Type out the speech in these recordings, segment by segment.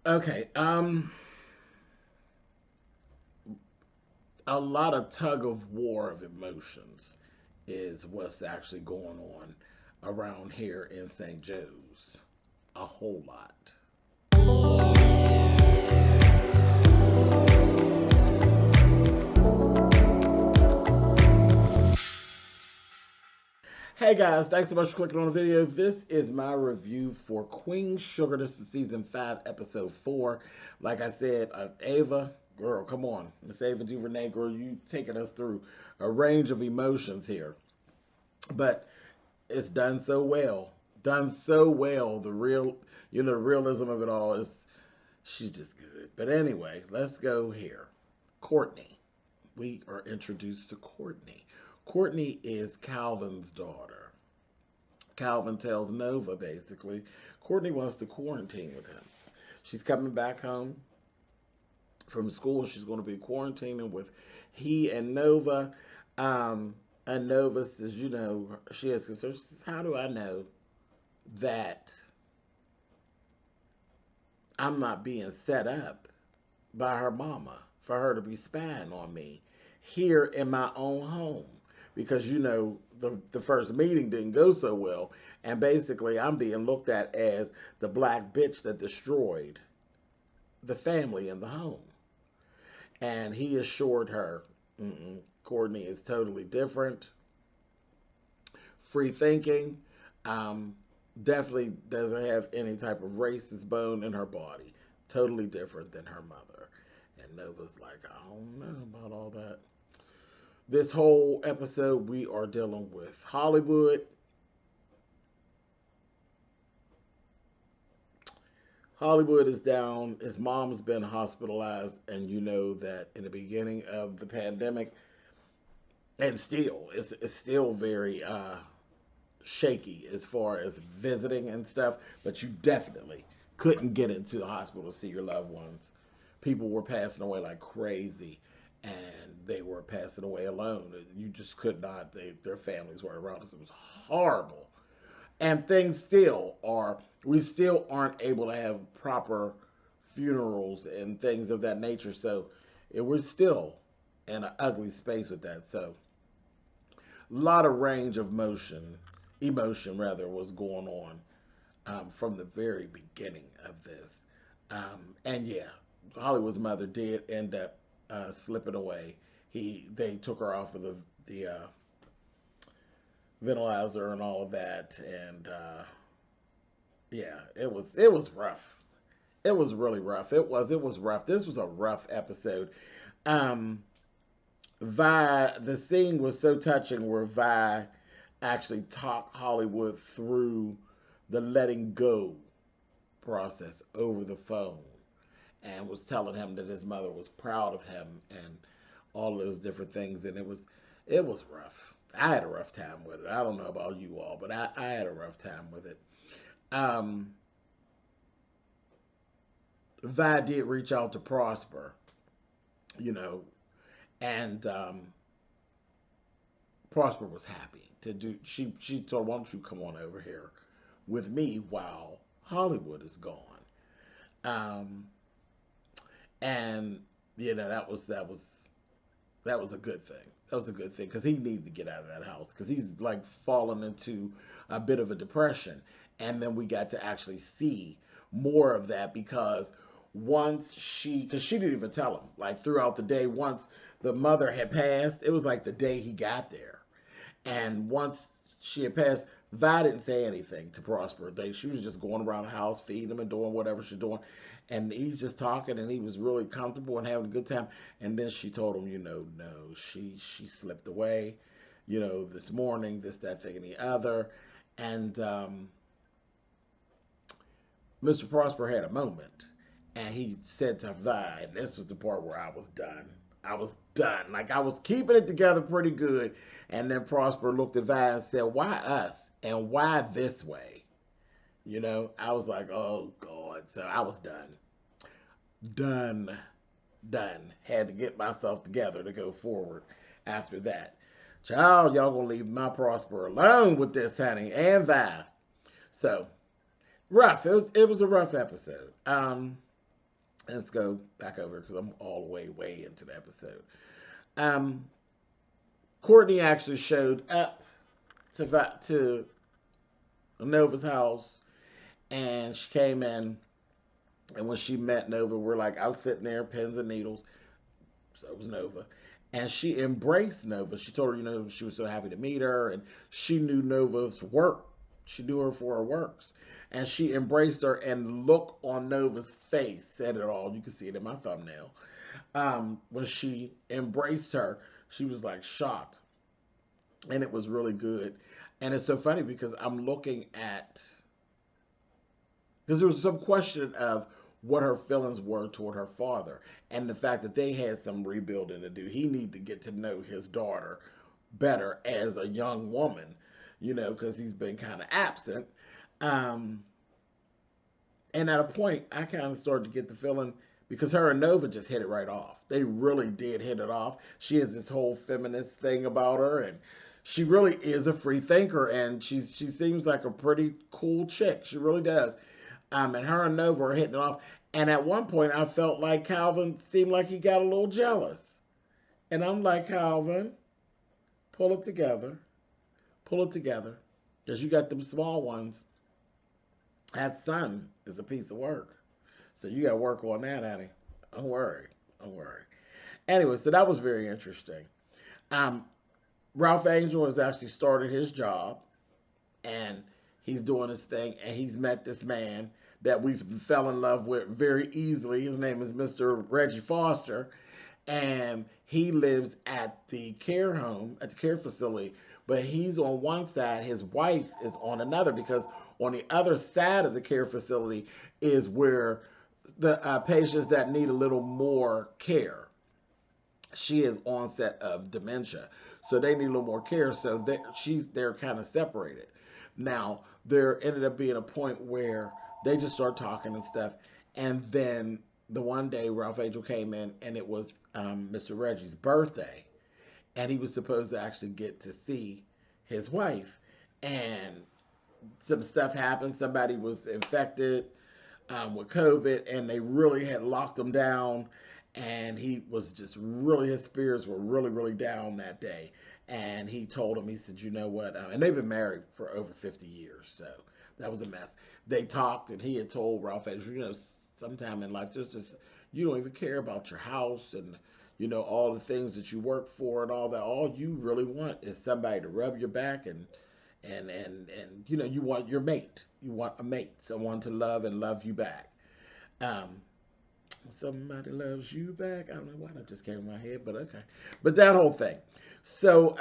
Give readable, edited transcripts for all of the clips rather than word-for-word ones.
Okay. A lot of tug of war of emotions is what's actually going on around here in St. Joe's. A whole lot. Hey guys, thanks so much for clicking on the video. This is my review for Queen Sugar. This is season 5, episode 4. Like I said, Ava, girl, come on. Miss Ava DuVernay, girl, you taking us through a range of emotions here. But it's done so well. Done so well. The realism of it all is, she's just good. But anyway, let's go here. Courtney. We are introduced to Courtney. Courtney is Calvin's daughter. Calvin tells Nova, basically, Courtney wants to quarantine with him. She's coming back home from school. She's going to be quarantining with he and Nova. And Nova says, she has concerns. She says, how do I know that I'm not being set up by her mama for her to be spying on me here in my own home? Because the first meeting didn't go so well, and basically I'm being looked at as the black bitch that destroyed the family in the home. And he assured her, Courtney is totally different, free thinking, definitely doesn't have any type of racist bone in her body, totally different than her mother. And Nova's like, I don't know about all that. This whole episode, we are dealing with Hollywood. Hollywood is down. His mom's been hospitalized, and you know that in the beginning of the pandemic, and still, it's still very shaky as far as visiting and stuff. But you definitely couldn't get into the hospital to see your loved ones. People were passing away like crazy, and they were passing away alone. You just could not. Their families were around us. It was horrible, and things still are. We still aren't able to have proper funerals and things of that nature. So we're still in an ugly space with that. So a lot of range of emotion rather, was going on from the very beginning of this. And yeah, Hollywood's mother did end up slipping away. They took her off of the ventilator and all of that, and yeah, it was rough. It was really rough. It was rough. This was a rough episode. Um, the scene was so touching where Vi actually talked Hollywood through the letting go process over the phone, and was telling him that his mother was proud of him and all those different things. And it was rough. I had a rough time with it. I don't know about you all, but I had a rough time with it. Um, Vi did reach out to Prosper, you know, and Prosper was happy to do. She told, "Why don't you come on over here with me while Hollywood is gone?" Um, and that was a good thing. That was a good thing because he needed to get out of that house because he's like fallen into a bit of a depression. And then we got to actually see more of that because because she didn't even tell him, like throughout the day, once the mother had passed, it was like the day he got there. And once she had passed, Vi didn't say anything to Prosper. She was just going around the house, feeding him and doing whatever she's doing. And he's just talking, and he was really comfortable and having a good time. And then she told him, no, she slipped away, this morning, this, that, thing, and the other. And Mr. Prosper had a moment, and he said to Vi, and this was the part where I was done. I was done. Like, I was keeping it together pretty good. And then Prosper looked at Vi and said, why us? And why this way? I was like, oh, God. So I was done. Done. Done. Had to get myself together to go forward after that. Child, y'all gonna leave my Prosper alone with this, honey, and Vi. So, rough. It was a rough episode. Let's go back over because I'm all the way into the episode. Um, Courtney actually showed up to Nova's house, and she came in. And when she met Nova, we're like, I was sitting there, pins and needles. So it was Nova. And she embraced Nova. She told her, she was so happy to meet her. And she knew Nova's work. She knew her for her works. And she embraced her, and look on Nova's face said it all. You can see it in my thumbnail. When she embraced her, she was like shocked. And it was really good. And it's so funny because I'm looking at, because there was some question of what her feelings were toward her father and the fact that they had some rebuilding to do. He needed to get to know his daughter better as a young woman, because he's been kind of absent. Um, and at a point, I kind of started to get the feeling, because her and Nova just hit it right off. They really did hit it off. She has this whole feminist thing about her, and she really is a free thinker, and she seems like a pretty cool chick. She really does. And her and Nova are hitting it off. And at one point, I felt like Calvin seemed like he got a little jealous. And I'm like, Calvin, pull it together. Pull it together. Because you got them small ones. That son is a piece of work. So you got to work on that, honey. Don't worry. Don't worry. Anyway, so that was very interesting. Ralph Angel has actually started his job. And he's doing his thing. And he's met this man that we fell in love with very easily. His name is Mr. Reggie Foster, and he lives at the care home, at the care facility, but he's on one side, his wife is on another, because on the other side of the care facility is where the patients that need a little more care. She has onset of dementia, so they need a little more care, so they're kind of separated. Now, there ended up being a point where they just started talking and stuff. And then the one day Ralph Angel came in, and it was Mr. Reggie's birthday. And he was supposed to actually get to see his wife. And some stuff happened. Somebody was infected with COVID, and they really had locked him down. And he was just really, his spirits were really, really down that day. And he told him, he said, you know what? And they've been married for over 50 years. So that was a mess. They talked, and he had told Ralph Angel, sometime in life, there's just, you don't even care about your house and, all the things that you work for and all that. All you really want is somebody to rub your back and you want your mate. You want a mate, someone to love and love you back. Somebody loves you back. I don't know why that just came in my head, but okay. But that whole thing. So,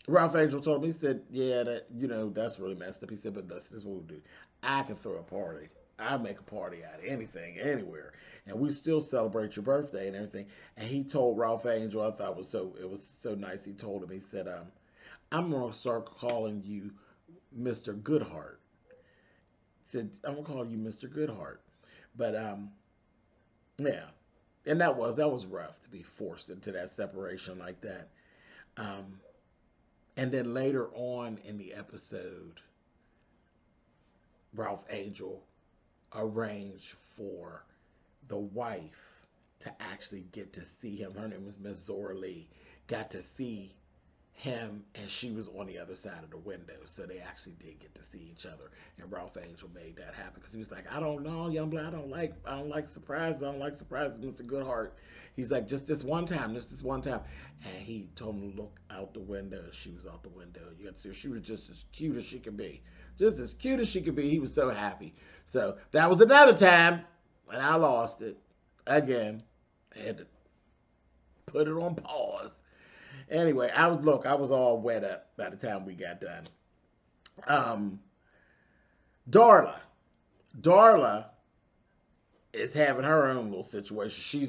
Ralph Angel told me, he said, yeah, that's really messed up. He said, but this is what we'll do. I can throw a party. I make a party out of anything, anywhere. And we still celebrate your birthday and everything. And he told Ralph Angel, I thought it was so nice. He told him, he said, I'm going to start calling you Mr. Goodheart. He said, I'm going to call you Mr. Goodheart. But, yeah. And that was rough to be forced into that separation like that. And then later on in the episode, Ralph Angel arranged for the wife to actually get to see him. Her name was Miss Zora Lee. Got to see him, and she was on the other side of the window. So they actually did get to see each other. And Ralph Angel made that happen because he was like, I don't know, young black, I don't like surprises. I don't like surprises, Mr. Goodheart. He's like, just this one time. And he told him to look out the window. She was out the window. You got to see, she was just as cute as she could be. Just as cute as she could be. He was so happy. So that was another time when I lost it. Again, I had to put it on pause. Anyway, I was all wet up by the time we got done. Darla is having her own little situation. She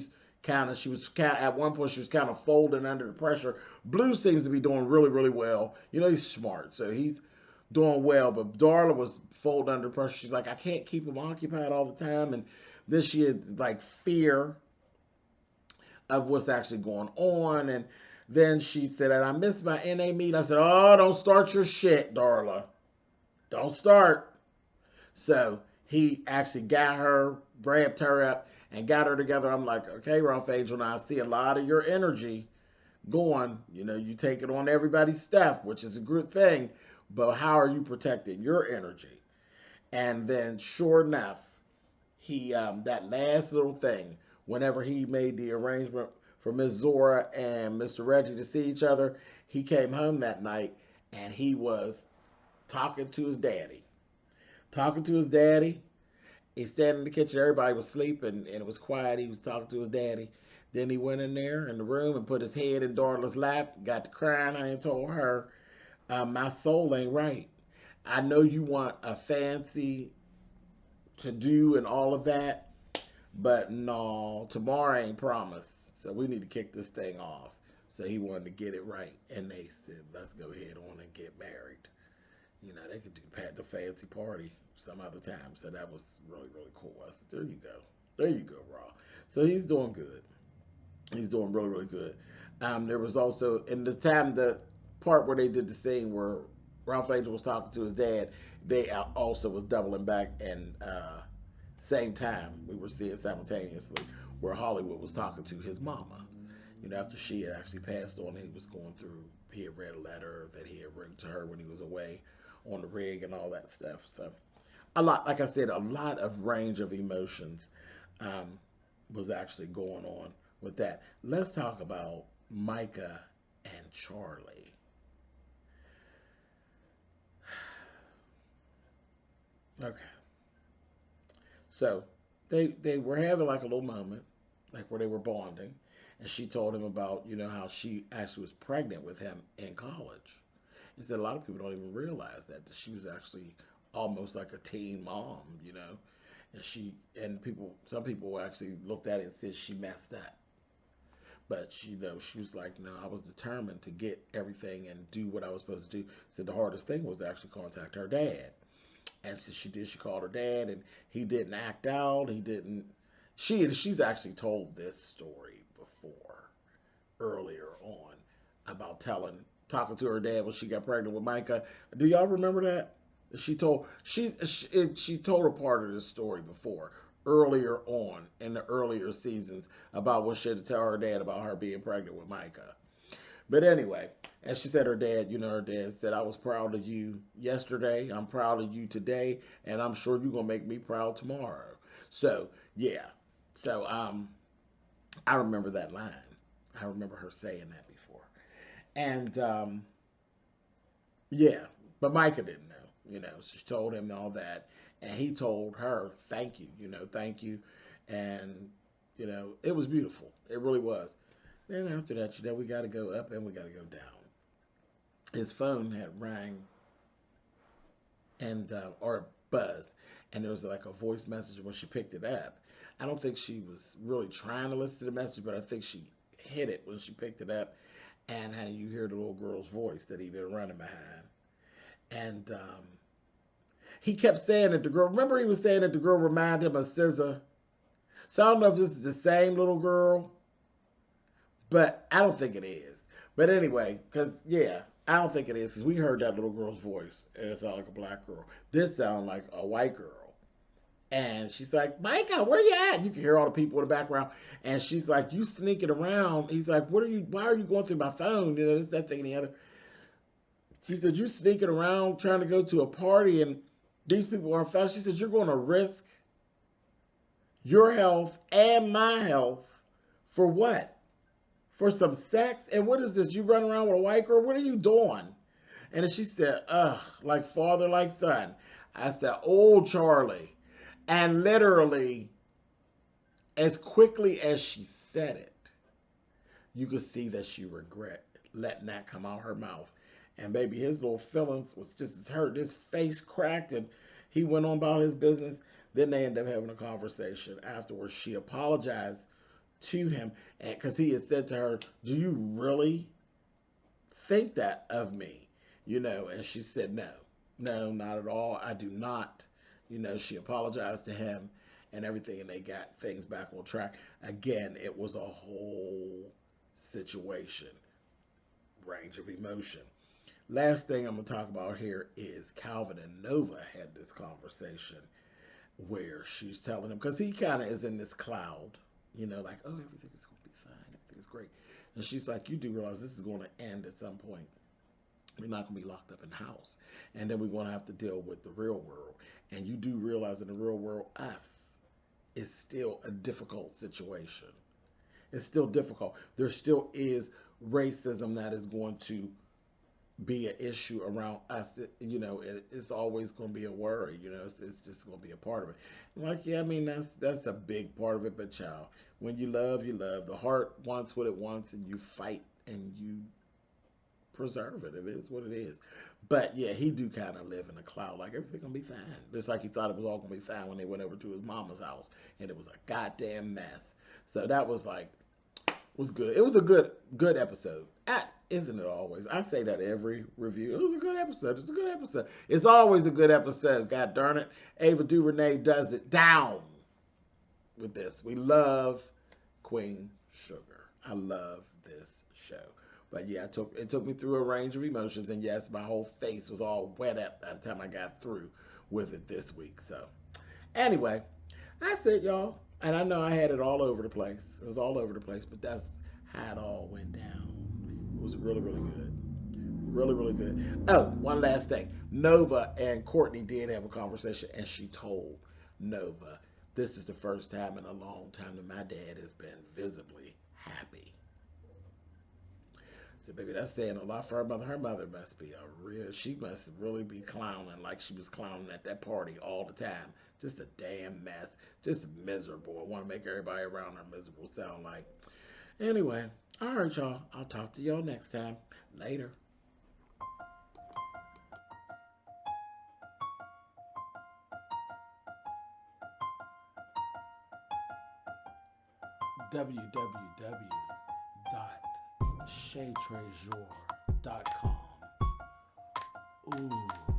was at one point she was kind of folding under the pressure. Blue seems to be doing really, really well. He's smart, so he's doing well. But Darla was folding under pressure. She's like, I can't keep him occupied all the time, and then she had like fear of what's actually going on. And then she said, and I missed my NA meeting. I said, oh, don't start your shit, Darla. Don't start. So he actually got her, grabbed her up, and got her together. I'm like, okay, Ralph Angel, now I see a lot of your energy going. You know, you take it on everybody's stuff, which is a good thing, but how are you protecting your energy? And then, sure enough, he that last little thing, whenever he made the arrangement for Miss Zora and Mr. Reggie to see each other, he came home that night and he was talking to his daddy. Talking to his daddy. He standing in the kitchen, everybody was sleeping and it was quiet. He was talking to his daddy. Then he went in there in the room and put his head in Darla's lap, got to crying. I ain't told her, my soul ain't right. I know you want a fancy to do and all of that, but no, tomorrow ain't promised. So we need to kick this thing off. So he wanted to get it right. And they said, let's go ahead on and get married. You know, they could do the fancy party some other time. So that was really, really cool. I said, there you go. There you go, Raw. So he's doing good. He's doing really, really good. There was also, in the time, the part where they did the scene where Ralph Angel was talking to his dad, they also was doubling back and same time we were seeing simultaneously where Hollywood was talking to his mama. You know, after she had actually passed on, he was going through, he had read a letter that he had written to her when he was away on the rig and all that stuff. So a lot, like I said, a lot of range of emotions was actually going on with that. Let's talk about Micah and Charlie. Okay. So they were having like a little moment, like where they were bonding, and she told him about, you know, how she actually was pregnant with him in college. He said a lot of people don't even realize that she was actually almost like a teen mom, you know, and some people actually looked at it and said she messed up. But she, you know, she was like, no, I was determined to get everything and do what I was supposed to do. Said the hardest thing was to actually contact her dad. And so she did. She called her dad, and he didn't act out. He didn't. She's actually told this story before, earlier on, about talking to her dad when she got pregnant with Micah. Do y'all remember that? She told a part of this story before, earlier on in the earlier seasons, about what she had to tell her dad about her being pregnant with Micah. But anyway, and she said her dad, you know, her dad said, I was proud of you yesterday. I'm proud of you today. And I'm sure you're going to make me proud tomorrow. So, yeah. So, I remember that line. I remember her saying that before. And, yeah. But Micah didn't know. You know, she told him all that. And he told her, thank you. You know, thank you. And, you know, it was beautiful. It really was. Then after that, you know, we got to go up and we got to go down. His phone had rang and or buzzed, and there was like a voice message when she picked it up. I don't think she was really trying to listen to the message, but I think she hit it when she picked it up, and how you hear the little girl's voice that he'd been running behind, and he kept saying that the girl. Remember, he was saying that the girl reminded him of SZA. So I don't know if this is the same little girl, but I don't think it is. But anyway, because, yeah, I don't think it is, because we heard that little girl's voice, and it sounded like a black girl. This sounded like a white girl. And she's like, Micah, where you at? You can hear all the people in the background. And she's like, you sneaking around. He's like, why are you going through my phone? You know, this, that, thing, and the other. She said, you sneaking around trying to go to a party, and these people aren't found. She said, you're going to risk your health and my health for what? For some sex? And what is this? You run around with a white girl? What are you doing? And then she said, ugh, like father, like son. I said, old Charlie. And literally, as quickly as she said it, you could see that she regret letting that come out her mouth. And baby, his little feelings was just as hurt. His face cracked, and he went on about his business. Then they ended up having a conversation afterwards. She apologized to him, and because he had said to her, do you really think that of me? You know, and she said, no, not at all. I do not. You know, she apologized to him and everything, and they got things back on track. Again, it was a whole situation, range of emotion. Last thing I'm going to talk about here is Calvin and Nova had this conversation. where she's telling him, because he kind of is in this cloud, like, oh, everything is going to be fine, everything is great. And she's like, you do realize this is going to end at some point. We're not going to be locked up in the house. And then we're going to have to deal with the real world. And you do realize in the real world, us is still a difficult situation. It's still difficult. There still is racism that is going to be an issue around us. It's always going to be a worry. It's just going to be a part of it. Like, yeah, I mean, that's a big part of it. But child, when you love, you love. The heart wants what it wants, and you fight and you preserve it. It is what it is. But yeah, he do kind of live in a cloud, like everything gonna be fine. Just like he thought it was all gonna be fine when they went over to his mama's house, and it was a goddamn mess. So that was good. It was a good episode. Isn't it always? I say that every review. It was a good episode. It's a good episode. It's always a good episode. God darn it. Ava DuVernay does it down with this. We love Queen Sugar. I love this show. But yeah, it took me through a range of emotions, and yes, my whole face was all wet up by the time I got through with it this week. So anyway, that's it, y'all. And I know I had it all over the place. It was all over the place, but that's how it all went down. It was really, really good. Really, really good. Oh, one last thing. Nova and Courtney did have a conversation, and she told Nova, this is the first time in a long time that my dad has been visibly happy. So, baby, that's saying a lot for her mother. Her mother must be she must really be clowning like she was clowning at that party all the time. Just a damn mess. Just miserable. I want to make everybody around her miserable sound like. Anyway, all right, y'all. I'll talk to y'all next time. Later. www.ChezTresor.com. Ooh.